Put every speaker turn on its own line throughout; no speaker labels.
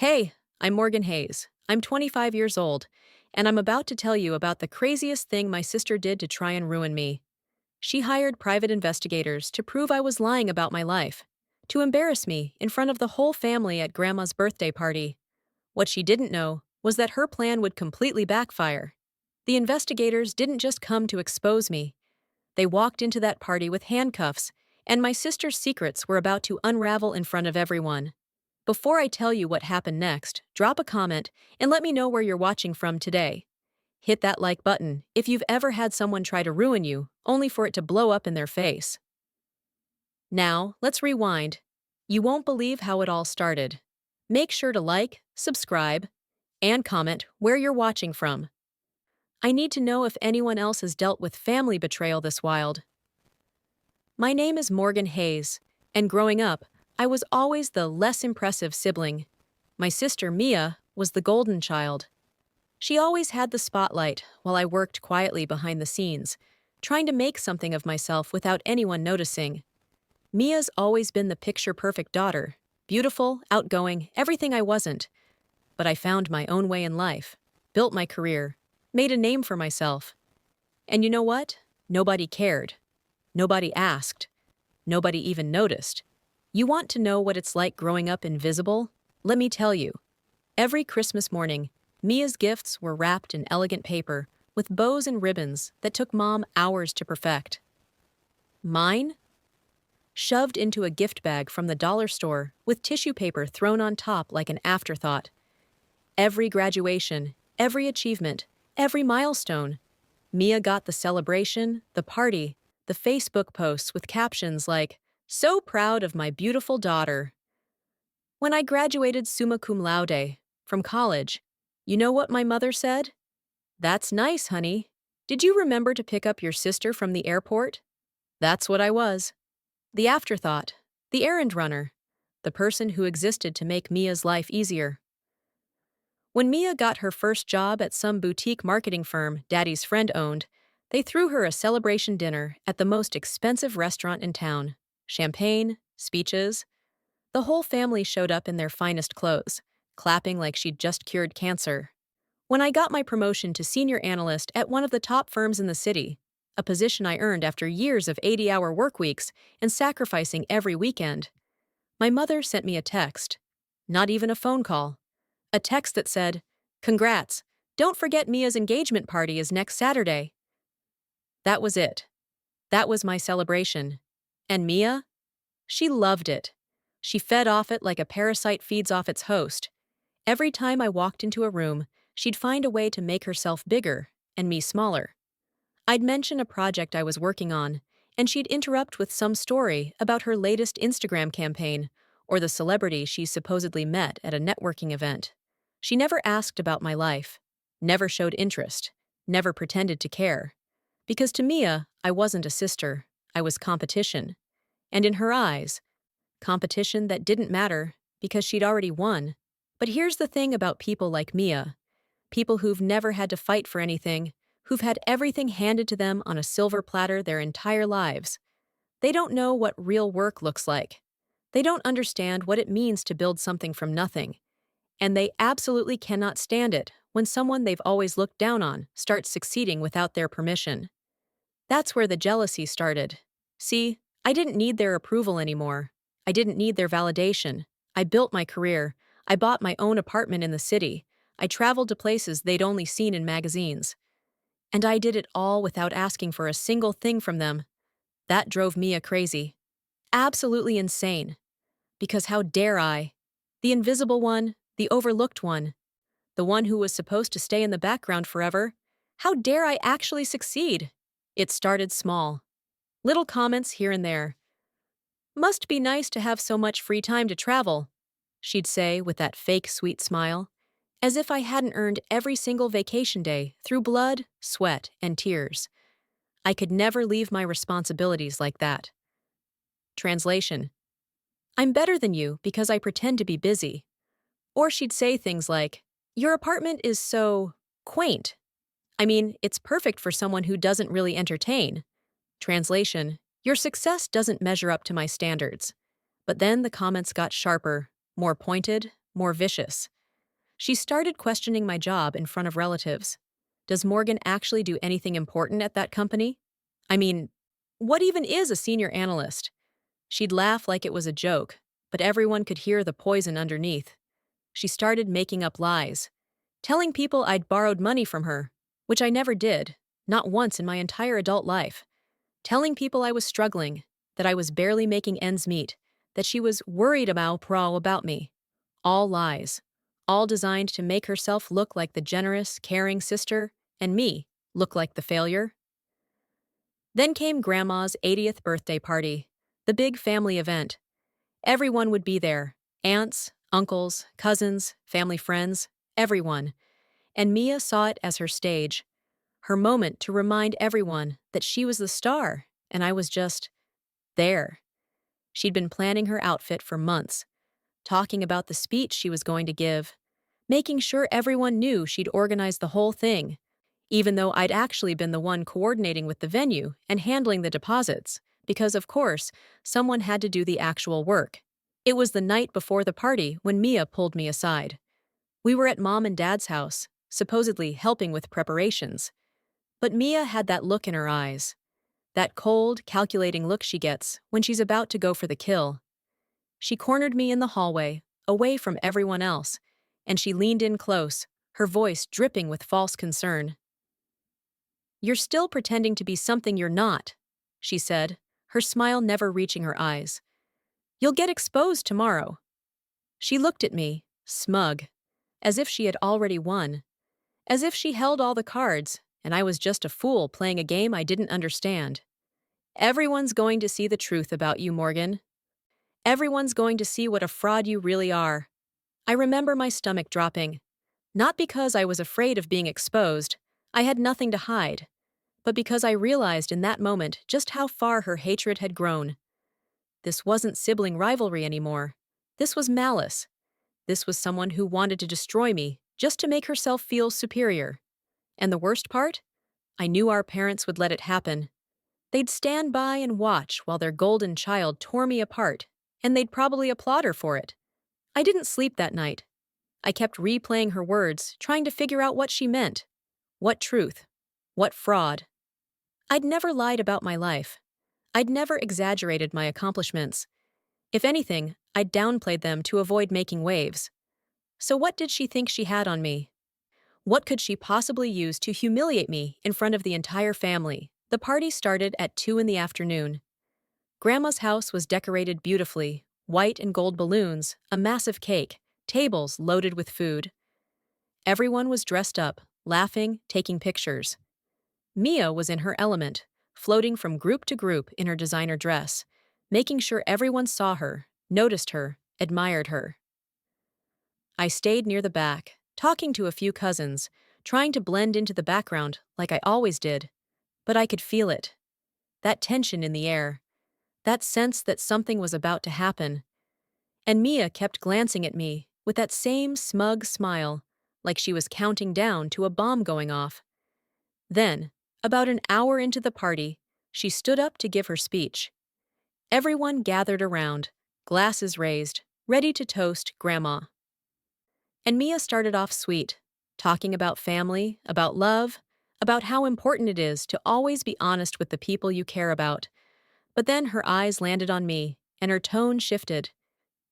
Hey, I'm Morgan Hayes. I'm 25 years old, and I'm about to tell you about the craziest thing my sister did to try and ruin me. She hired private investigators to prove I was lying about my life, to embarrass me in front of the whole family at Grandma's birthday party. What she didn't know was that her plan would completely backfire. The investigators didn't just come to expose me, they walked into that party with handcuffs, and my sister's secrets were about to unravel in front of everyone. Before I tell you what happened next, drop a comment and let me know where you're watching from today. Hit that like button if you've ever had someone try to ruin you, only for it to blow up in their face. Now, let's rewind. You won't believe how it all started. Make sure to like, subscribe, and comment where you're watching from. I need to know if anyone else has dealt with family betrayal this wild. My name is Morgan Hayes, and growing up, I was always the less impressive sibling. My sister, Mia, was the golden child. She always had the spotlight while I worked quietly behind the scenes, trying to make something of myself without anyone noticing. Mia's always been the picture-perfect daughter, beautiful, outgoing, everything I wasn't. But I found my own way in life, built my career, made a name for myself. And you know what? Nobody cared. Nobody asked. Nobody even noticed. You want to know what it's like growing up invisible? Let me tell you. Every Christmas morning, Mia's gifts were wrapped in elegant paper with bows and ribbons that took Mom hours to perfect. Mine? Shoved into a gift bag from the dollar store with tissue paper thrown on top like an afterthought. Every graduation, every achievement, every milestone. Mia got the celebration, the party, the Facebook posts with captions like, "So proud of my beautiful daughter." When I graduated summa cum laude from college, you know what my mother said? "That's nice, honey. Did you remember to pick up your sister from the airport?" That's what I was. The afterthought, the errand runner, the person who existed to make Mia's life easier. When Mia got her first job at some boutique marketing firm Daddy's friend owned, they threw her a celebration dinner at the most expensive restaurant in town. Champagne, speeches. The whole family showed up in their finest clothes, clapping like she'd just cured cancer. When I got my promotion to senior analyst at one of the top firms in the city, a position I earned after years of 80-hour work weeks and sacrificing every weekend, my mother sent me a text. Not even a phone call. A text that said, "Congrats, don't forget Mia's engagement party is next Saturday." That was it. That was my celebration. And Mia? She loved it. She fed off it like a parasite feeds off its host. Every time I walked into a room, she'd find a way to make herself bigger and me smaller. I'd mention a project I was working on, and she'd interrupt with some story about her latest Instagram campaign or the celebrity she supposedly met at a networking event. She never asked about my life, never showed interest, never pretended to care. Because to Mia, I wasn't a sister, I was competition. And in her eyes, competition that didn't matter because she'd already won. But here's the thing about people like Mia, people who've never had to fight for anything, who've had everything handed to them on a silver platter their entire lives. They don't know what real work looks like. They don't understand what it means to build something from nothing. And they absolutely cannot stand it when someone they've always looked down on starts succeeding without their permission. That's where the jealousy started. See, I didn't need their approval anymore. I didn't need their validation. I built my career. I bought my own apartment in the city. I traveled to places they'd only seen in magazines. And I did it all without asking for a single thing from them. That drove Mia crazy. Absolutely insane. Because how dare I? The invisible one, the overlooked one, the one who was supposed to stay in the background forever. How dare I actually succeed? It started small. Little comments here and there. "Must be nice to have so much free time to travel," she'd say with that fake sweet smile, as if I hadn't earned every single vacation day through blood, sweat, and tears. I could never leave my responsibilities like that. Translation: I'm better than you because I pretend to be busy. Or she'd say things like, "Your apartment is so quaint. I mean, it's perfect for someone who doesn't really entertain." Translation: Your success doesn't measure up to my standards. But then the comments got sharper, more pointed, more vicious. She started questioning my job in front of relatives. Does Morgan actually do anything important at that company? I mean, what even is a senior analyst? She'd laugh like it was a joke, but everyone could hear the poison underneath. She started making up lies, telling people I'd borrowed money from her, which I never did, not once in my entire adult life. Telling people I was struggling, that I was barely making ends meet, that she was worried about me. All lies. All designed to make herself look like the generous, caring sister, and me look like the failure. Then came Grandma's 80th birthday party, the big family event. Everyone would be there: aunts, uncles, cousins, family friends, everyone. And Mia saw it as her stage, her moment to remind everyone that she was the star, and I was just there. She'd been planning her outfit for months, talking about the speech she was going to give, making sure everyone knew she'd organized the whole thing, even though I'd actually been the one coordinating with the venue and handling the deposits, because, of course, someone had to do the actual work. It was the night before the party when Mia pulled me aside. We were at Mom and Dad's house, supposedly helping with preparations. But Mia had that look in her eyes, that cold, calculating look she gets when she's about to go for the kill. She cornered me in the hallway, away from everyone else, and she leaned in close, her voice dripping with false concern. "You're still pretending to be something you're not," she said, her smile never reaching her eyes. "You'll get exposed tomorrow." She looked at me, smug, as if she had already won, as if she held all the cards, and I was just a fool playing a game I didn't understand. "Everyone's going to see the truth about you, Morgan. Everyone's going to see what a fraud you really are." I remember my stomach dropping. Not because I was afraid of being exposed, I had nothing to hide, but because I realized in that moment just how far her hatred had grown. This wasn't sibling rivalry anymore. This was malice. This was someone who wanted to destroy me just to make herself feel superior. And the worst part? I knew our parents would let it happen. They'd stand by and watch while their golden child tore me apart, and they'd probably applaud her for it. I didn't sleep that night. I kept replaying her words, trying to figure out what she meant. What truth? What fraud? I'd never lied about my life. I'd never exaggerated my accomplishments. If anything, I'd downplayed them to avoid making waves. So what did she think she had on me? What could she possibly use to humiliate me in front of the entire family? The party started at 2 in the afternoon. Grandma's house was decorated beautifully: white and gold balloons, a massive cake, tables loaded with food. Everyone was dressed up, laughing, taking pictures. Mia was in her element, floating from group to group in her designer dress, making sure everyone saw her, noticed her, admired her. I stayed near the back, talking to a few cousins, trying to blend into the background like I always did. But I could feel it. That tension in the air. That sense that something was about to happen. And Mia kept glancing at me with that same smug smile, like she was counting down to a bomb going off. Then, about an hour into the party, she stood up to give her speech. Everyone gathered around, glasses raised, ready to toast Grandma. And Mia started off sweet, talking about family, about love, about how important it is to always be honest with the people you care about. But then her eyes landed on me, and her tone shifted.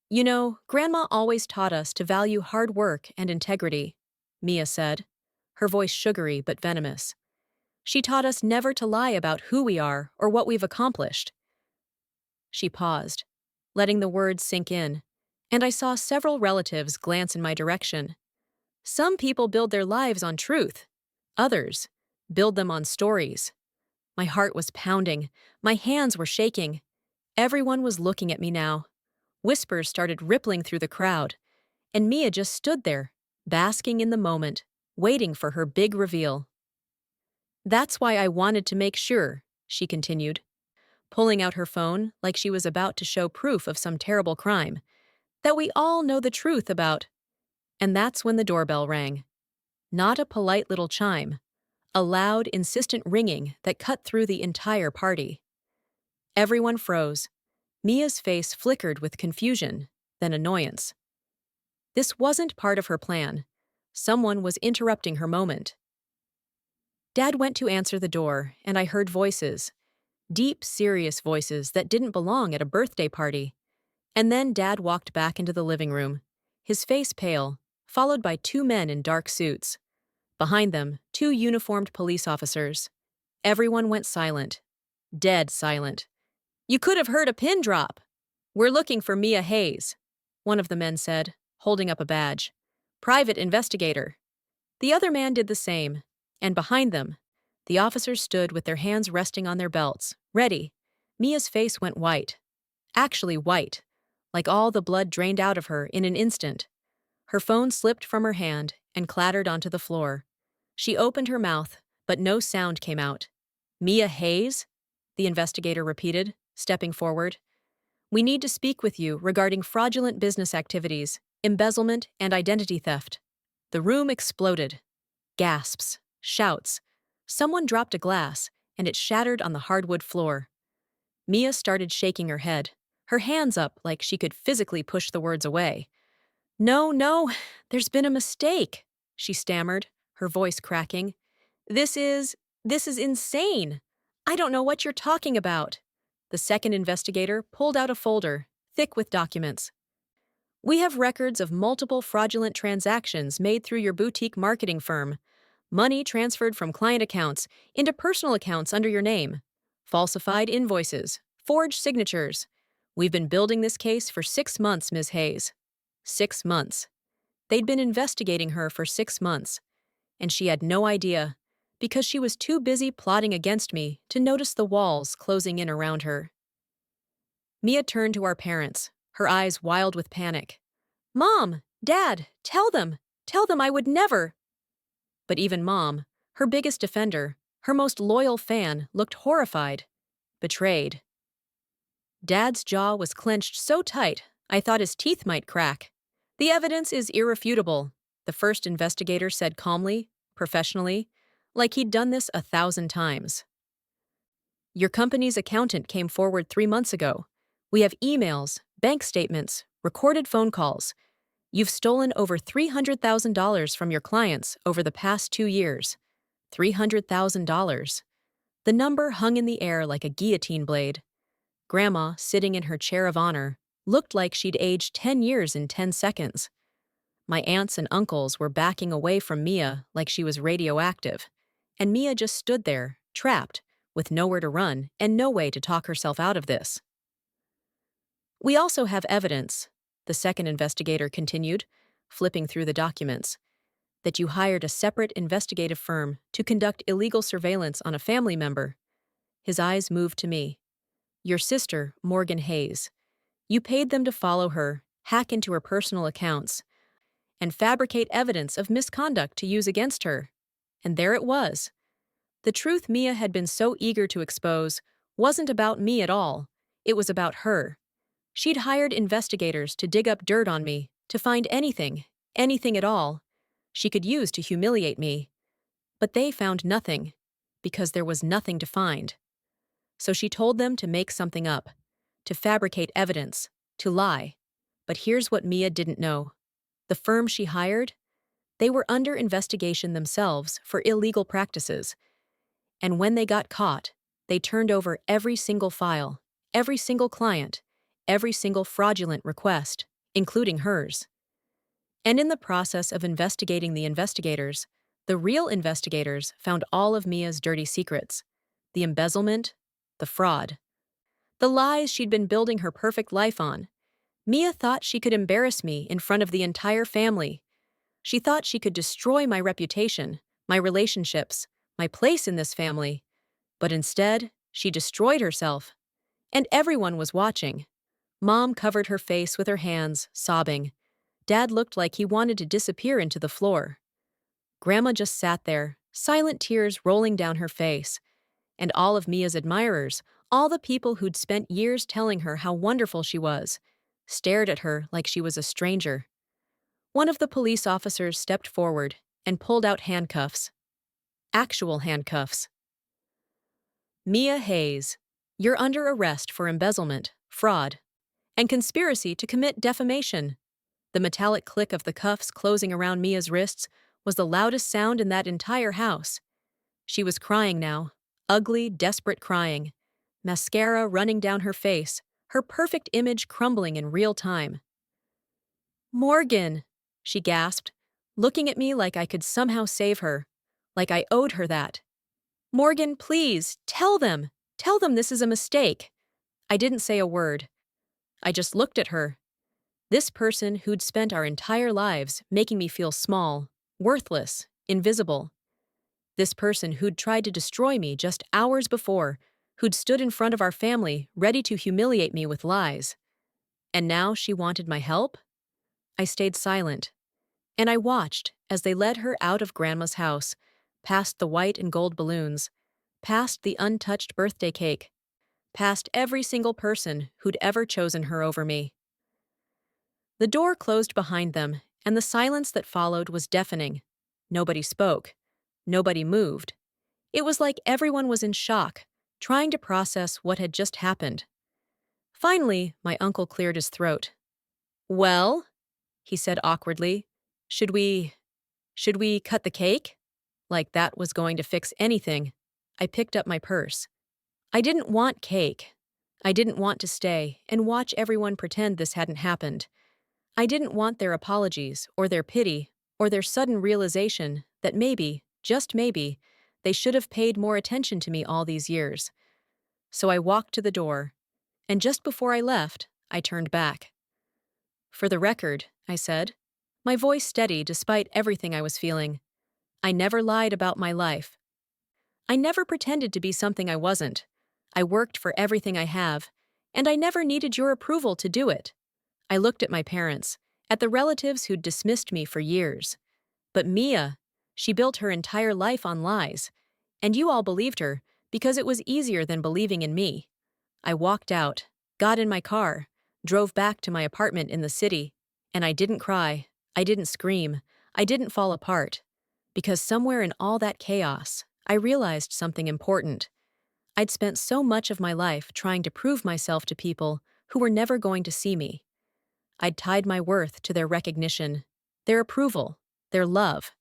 "You know, Grandma always taught us to value hard work and integrity," Mia said, her voice sugary but venomous. "She taught us never to lie about who we are or what we've accomplished." She paused, letting the words sink in, and I saw several relatives glance in my direction. Some people build their lives on truth. Others build them on stories. My heart was pounding. My hands were shaking. Everyone was looking at me now. Whispers started rippling through the crowd, and Mia just stood there, basking in the moment, waiting for her big reveal. "That's why I wanted to make sure," she continued, pulling out her phone like she was about to show proof of some terrible crime, "that we all know the truth about." And that's when the doorbell rang. Not a polite little chime, a loud, insistent ringing that cut through the entire party. Everyone froze. Mia's face flickered with confusion, then annoyance. This wasn't part of her plan. Someone was interrupting her moment. Dad went to answer the door, and I heard voices. Deep, serious voices that didn't belong at a birthday party. And then Dad walked back into the living room, his face pale, followed by two men in dark suits. Behind them, two uniformed police officers. Everyone went silent. Dead silent. "You could have heard a pin drop." "We're looking for Mia Hayes," one of the men said, holding up a badge. "Private investigator." The other man did the same, and behind them, the officers stood with their hands resting on their belts, ready. Mia's face went white. Actually white, like all the blood drained out of her in an instant. Her phone slipped from her hand and clattered onto the floor. She opened her mouth, but no sound came out. "Mia Hayes?" the investigator repeated, stepping forward. "We need to speak with you regarding fraudulent business activities, embezzlement, and identity theft." The room exploded. Gasps, shouts. Someone dropped a glass, and it shattered on the hardwood floor. Mia started shaking her head, her hands up like she could physically push the words away. "No, no, there's been a mistake," she stammered, her voice cracking. This is insane. I don't know what you're talking about." The second investigator pulled out a folder, thick with documents. "We have records of multiple fraudulent transactions made through your boutique marketing firm. Money transferred from client accounts into personal accounts under your name. Falsified invoices, forged signatures. We've been building this case for 6 months, Ms. Hayes." 6 months. They'd been investigating her for 6 months. And she had no idea, because she was too busy plotting against me to notice the walls closing in around her. Mia turned to our parents, her eyes wild with panic. "Mom! Dad! Tell them I would never." But even Mom, her biggest defender, her most loyal fan, looked horrified, betrayed. Dad's jaw was clenched so tight, I thought his teeth might crack. "The evidence is irrefutable," the first investigator said calmly, professionally, like he'd done this 1,000 times. "Your company's accountant came forward 3 months ago. We have emails, bank statements, recorded phone calls. You've stolen over $300,000 from your clients over the past 2 years. $300,000. The number hung in the air like a guillotine blade. Grandma, sitting in her chair of honor, looked like she'd aged 10 years in 10 seconds. My aunts and uncles were backing away from Mia like she was radioactive, and Mia just stood there, trapped, with nowhere to run and no way to talk herself out of this. "We also have evidence," the second investigator continued, flipping through the documents, "that you hired a separate investigative firm to conduct illegal surveillance on a family member." His eyes moved to me. "Your sister, Morgan Hayes. You paid them to follow her, hack into her personal accounts, and fabricate evidence of misconduct to use against her." And there it was. The truth Mia had been so eager to expose wasn't about me at all. It was about her. She'd hired investigators to dig up dirt on me, to find anything at all, she could use to humiliate me. But they found nothing, because there was nothing to find. So she told them to make something up, to fabricate evidence, to lie. But here's what Mia didn't know. The firm she hired, they were under investigation themselves for illegal practices. And when they got caught, they turned over every single file, every single client, every single fraudulent request, including hers. And in the process of investigating the investigators, the real investigators found all of Mia's dirty secrets: the embezzlement, the fraud, the lies she'd been building her perfect life on. Mia thought she could embarrass me in front of the entire family. She thought she could destroy my reputation, my relationships, my place in this family. But instead, she destroyed herself. And everyone was watching. Mom covered her face with her hands, sobbing. Dad looked like he wanted to disappear into the floor. Grandma just sat there, silent tears rolling down her face. And all of Mia's admirers, all the people who'd spent years telling her how wonderful she was, stared at her like she was a stranger. One of the police officers stepped forward and pulled out handcuffs. Actual handcuffs. "Mia Hayes, you're under arrest for embezzlement, fraud, and conspiracy to commit defamation." The metallic click of the cuffs closing around Mia's wrists was the loudest sound in that entire house. She was crying now, ugly, desperate crying, mascara running down her face, her perfect image crumbling in real time. "Morgan," she gasped, looking at me like I could somehow save her, like I owed her that. "Morgan, please, tell them! Tell them this is a mistake!" I didn't say a word. I just looked at her. This person who'd spent our entire lives making me feel small, worthless, invisible. This person who'd tried to destroy me just hours before, who'd stood in front of our family ready to humiliate me with lies. And now she wanted my help? I stayed silent. And I watched as they led her out of Grandma's house, past the white and gold balloons, past the untouched birthday cake, past every single person who'd ever chosen her over me. The door closed behind them, and the silence that followed was deafening. Nobody spoke. Nobody moved. It was like everyone was in shock, trying to process what had just happened. Finally, my uncle cleared his throat. "Well," he said awkwardly, Should we cut the cake?" Like that was going to fix anything. I picked up my purse. I didn't want cake. I didn't want to stay and watch everyone pretend this hadn't happened. I didn't want their apologies or their pity or their sudden realization that maybe, just maybe, they should have paid more attention to me all these years. So I walked to the door, and just before I left, I turned back. "For the record," I said, my voice steady despite everything I was feeling, "I never lied about my life. I never pretended to be something I wasn't. I worked for everything I have, and I never needed your approval to do it." I looked at my parents, at the relatives who'd dismissed me for years. But Mia, she built her entire life on lies, and you all believed her because it was easier than believing in me. I walked out, got in my car, drove back to my apartment in the city, and I didn't cry, I didn't scream, I didn't fall apart. Because somewhere in all that chaos, I realized something important. I'd spent so much of my life trying to prove myself to people who were never going to see me. I'd tied my worth to their recognition, their approval, their love.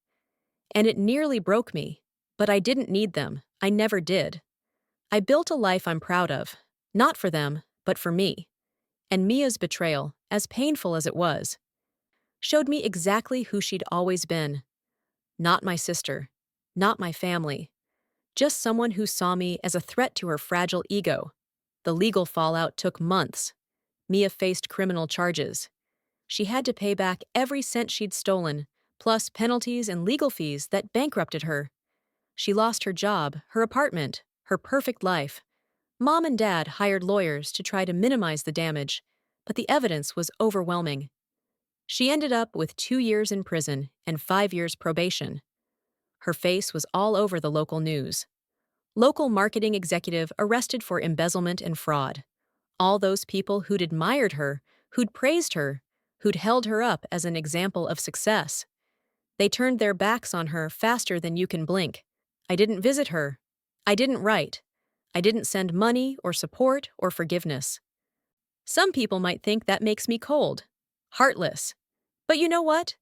And it nearly broke me, but I didn't need them. I never did. I built a life I'm proud of, not for them, but for me. And Mia's betrayal, as painful as it was, showed me exactly who she'd always been. Not my sister, not my family, just someone who saw me as a threat to her fragile ego. The legal fallout took months. Mia faced criminal charges. She had to pay back every cent she'd stolen, plus penalties and legal fees that bankrupted her. She lost her job, her apartment, her perfect life. Mom and Dad hired lawyers to try to minimize the damage, but the evidence was overwhelming. She ended up with 2 years in prison and 5 years probation. Her face was all over the local news. Local marketing executive arrested for embezzlement and fraud. All those people who'd admired her, who'd praised her, who'd held her up as an example of success. They turned their backs on her faster than you can blink. I didn't visit her. I didn't write. I didn't send money or support or forgiveness. Some people might think that makes me cold, heartless. But you know what?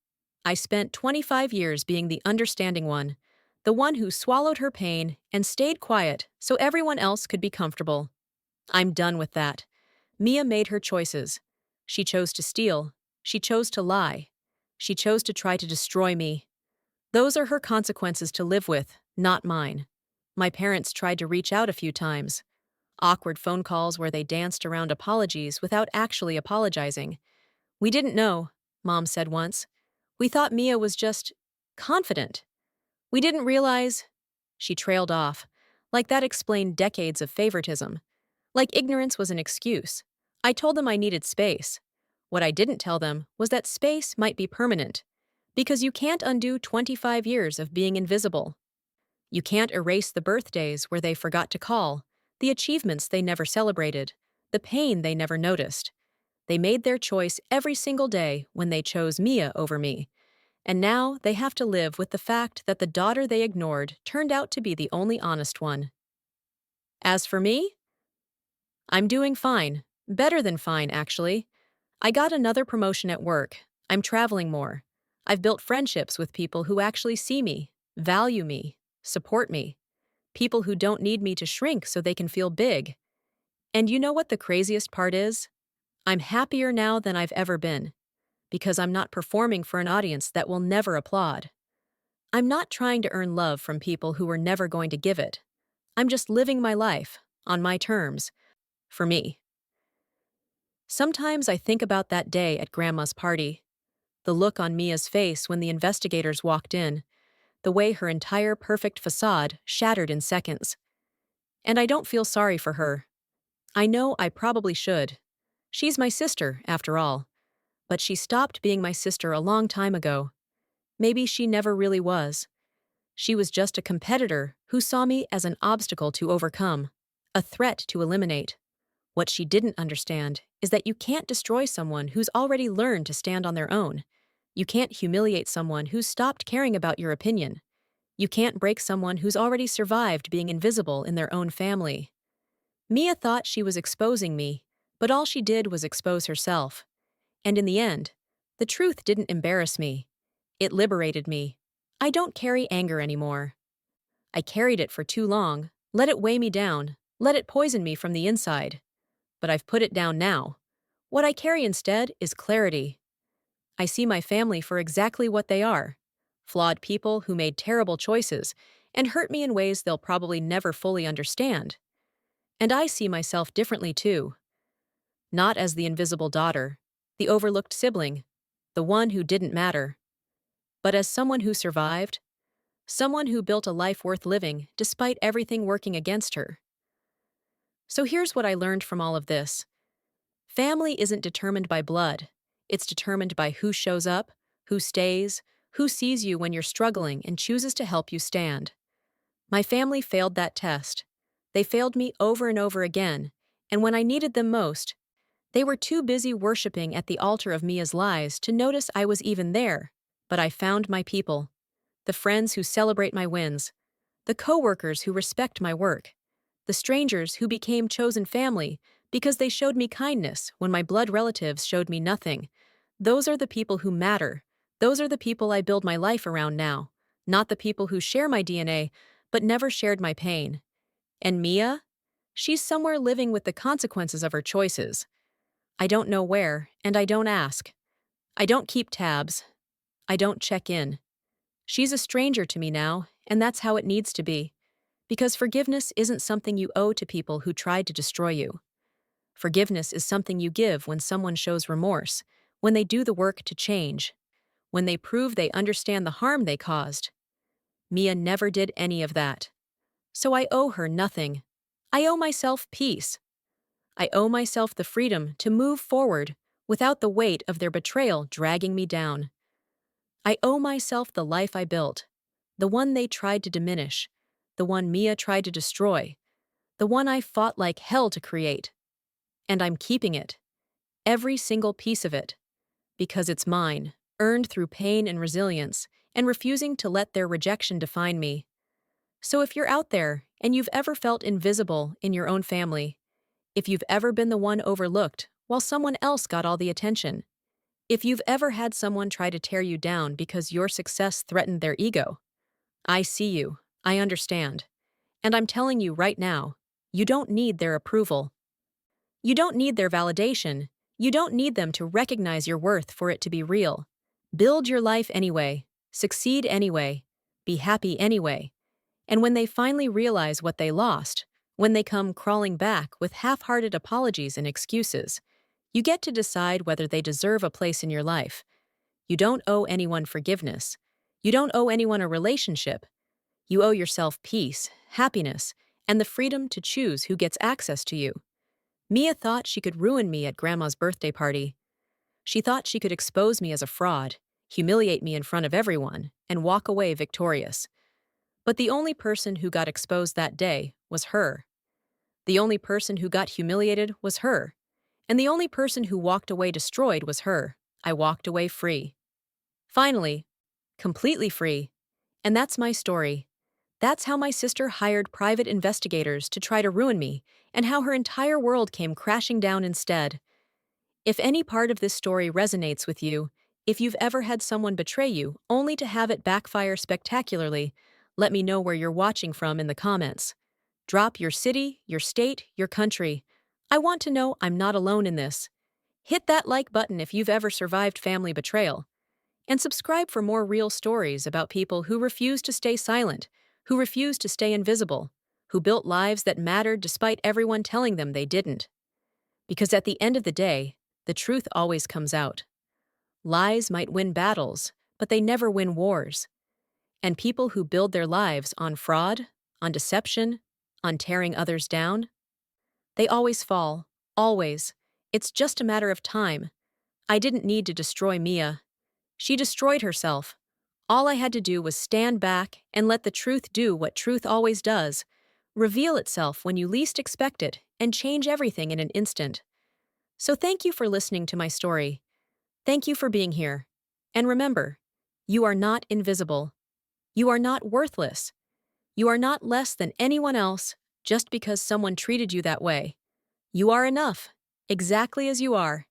I spent 25 years being the understanding one, the one who swallowed her pain and stayed quiet so everyone else could be comfortable. I'm done with that. Mia made her choices. She chose to steal. She chose to lie. She chose to try to destroy me. Those are her consequences to live with, not mine. My parents tried to reach out a few times. Awkward phone calls where they danced around apologies without actually apologizing. "We didn't know," Mom said once. "We thought Mia was just confident. We didn't realize—" She trailed off, like that explained decades of favoritism. Like ignorance was an excuse. I told them I needed space. What I didn't tell them was that space might be permanent. Because you can't undo 25 years of being invisible. You can't erase the birthdays where they forgot to call, the achievements they never celebrated, the pain they never noticed. They made their choice every single day when they chose Mia over me. And now they have to live with the fact that the daughter they ignored turned out to be the only honest one. As for me, I'm doing fine. Better than fine, actually. I got another promotion at work. I'm traveling more. I've built friendships with people who actually see me, value me, support me. People who don't need me to shrink so they can feel big. And you know what the craziest part is? I'm happier now than I've ever been, because I'm not performing for an audience that will never applaud. I'm not trying to earn love from people who are never going to give it. I'm just living my life, on my terms, for me. Sometimes I think about that day at Grandma's party, the look on Mia's face when the investigators walked in, the way her entire perfect facade shattered in seconds. And I don't feel sorry for her. I know I probably should. She's my sister, after all. But she stopped being my sister a long time ago. Maybe she never really was. She was just a competitor who saw me as an obstacle to overcome, a threat to eliminate. What she didn't understand is that you can't destroy someone who's already learned to stand on their own. You can't humiliate someone who's stopped caring about your opinion. You can't break someone who's already survived being invisible in their own family. Mia thought she was exposing me, but all she did was expose herself. And in the end, the truth didn't embarrass me. It liberated me. I don't carry anger anymore. I carried it for too long, let it weigh me down, let it poison me from the inside. But I've put it down now. What I carry instead is clarity. I see my family for exactly what they are: flawed people who made terrible choices and hurt me in ways they'll probably never fully understand. And I see myself differently too. Not as the invisible daughter, the overlooked sibling, the one who didn't matter, but as someone who survived, someone who built a life worth living despite everything working against her. So here's what I learned from all of this. Family isn't determined by blood. It's determined by who shows up, who stays, who sees you when you're struggling and chooses to help you stand. My family failed that test. They failed me over and over again, and when I needed them most, they were too busy worshiping at the altar of Mia's lies to notice I was even there. But I found my people, the friends who celebrate my wins, the coworkers who respect my work, the strangers who became chosen family because they showed me kindness when my blood relatives showed me nothing. Those are the people who matter. Those are the people I build my life around now, not the people who share my DNA but never shared my pain. And Mia? She's somewhere living with the consequences of her choices. I don't know where, and I don't ask. I don't keep tabs. I don't check in. She's a stranger to me now, and that's how it needs to be. Because forgiveness isn't something you owe to people who tried to destroy you. Forgiveness is something you give when someone shows remorse, when they do the work to change, when they prove they understand the harm they caused. Mia never did any of that. So I owe her nothing. I owe myself peace. I owe myself the freedom to move forward without the weight of their betrayal dragging me down. I owe myself the life I built, the one they tried to diminish, the one Mia tried to destroy, the one I fought like hell to create. And I'm keeping it, every single piece of it, because it's mine, earned through pain and resilience, and refusing to let their rejection define me. So if you're out there and you've ever felt invisible in your own family, if you've ever been the one overlooked while someone else got all the attention, if you've ever had someone try to tear you down because your success threatened their ego, I see you, I understand. And I'm telling you right now, you don't need their approval. You don't need their validation. You don't need them to recognize your worth for it to be real. Build your life anyway, succeed anyway, be happy anyway. And when they finally realize what they lost, when they come crawling back with half-hearted apologies and excuses, you get to decide whether they deserve a place in your life. You don't owe anyone forgiveness. You don't owe anyone a relationship. You owe yourself peace, happiness, and the freedom to choose who gets access to you. Mia thought she could ruin me at Grandma's birthday party. She thought she could expose me as a fraud, humiliate me in front of everyone, and walk away victorious. But the only person who got exposed that day was her. The only person who got humiliated was her. And the only person who walked away destroyed was her. I walked away free. Finally, completely free. And that's my story. That's how my sister hired private investigators to try to ruin me, and how her entire world came crashing down instead. If any part of this story resonates with you, If you've ever had someone betray you, only to have it backfire spectacularly, let me know where you're watching from in the comments. Drop your city, your state, your country. I want to know I'm not alone in this. Hit that like button if you've ever survived family betrayal. And subscribe for more real stories about people who refuse to stay silent, who refuse to stay invisible, who built lives that mattered despite everyone telling them they didn't. Because at the end of the day, the truth always comes out. Lies might win battles, but they never win wars. And people who build their lives on fraud, on deception, on tearing others down, they always fall. Always. It's just a matter of time. I didn't need to destroy Mia. She destroyed herself. All I had to do was stand back and let the truth do what truth always does, reveal itself when you least expect it, and change everything in an instant. So thank you for listening to my story. Thank you for being here. And remember, you are not invisible. You are not worthless. You are not less than anyone else just because someone treated you that way. You are enough, exactly as you are.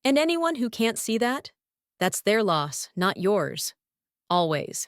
And anyone who can't see that, that's their loss, not yours. Always.